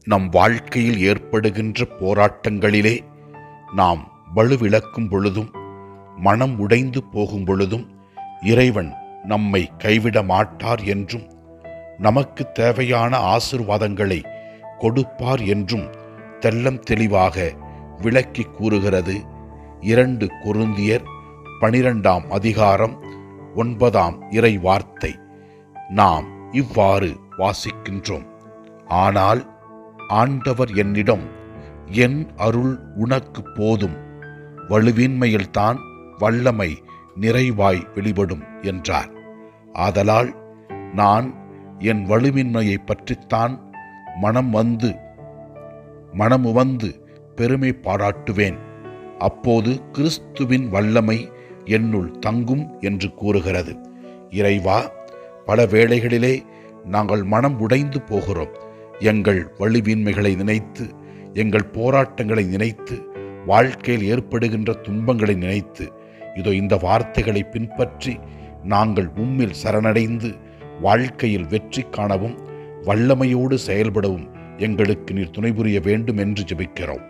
நம் வாழ்க்கையில் ஏற்படுகின்ற போராட்டங்களிலே நாம் வலுவிழக்கும் பொழுதும் மனம் உடைந்து போகும் பொழுதும் இறைவன் நம்மை கைவிட மாட்டார் என்றும் நமக்கு தேவையான ஆசீர்வாதங்களை கொடுப்பார் என்றும் தெள்ளம் தெளிவாக விளக்கி கூறுகிறது 2 கொரிந்தியர் 12ஆம் அதிகாரம் 9ஆம் இறை வார்த்தை. நாம் இவ்வாறு வாசிக்கின்றோம். ஆனால் ஆண்டவர் என்னிடம், என் அருள் உனக்கு போதும், வலுவின்மையில்தான் வல்லமை நிறைவாய் வெளிப்படும் என்றார். ஆதலால் நான் என் வலுவின்மையை பற்றித்தான் மனமுவந்து பெருமை பாராட்டுவேன். அப்போது கிறிஸ்துவின் வல்லமை என்னுள் தங்கும் என்று கூறுகிறது. இறைவா, பல வேளைகளிலே நாங்கள் மனம் உடைந்து போகிறோம். எங்கள் வலுவின்மைகளை நினைத்து, எங்கள் போராட்டங்களை நினைத்து, வாழ்க்கையில் ஏற்படுகின்ற துன்பங்களை நினைத்து, இதோ இந்த வார்த்தைகளை பின்பற்றி நாங்கள் உம்மில் சரணடைந்து வாழ்க்கையில் வெற்றி காணவும் வல்லமையோடு செயல்படவும் எங்களுக்கு நீர் துணை புரிய வேண்டும் என்று ஜெபிக்கிறோம்.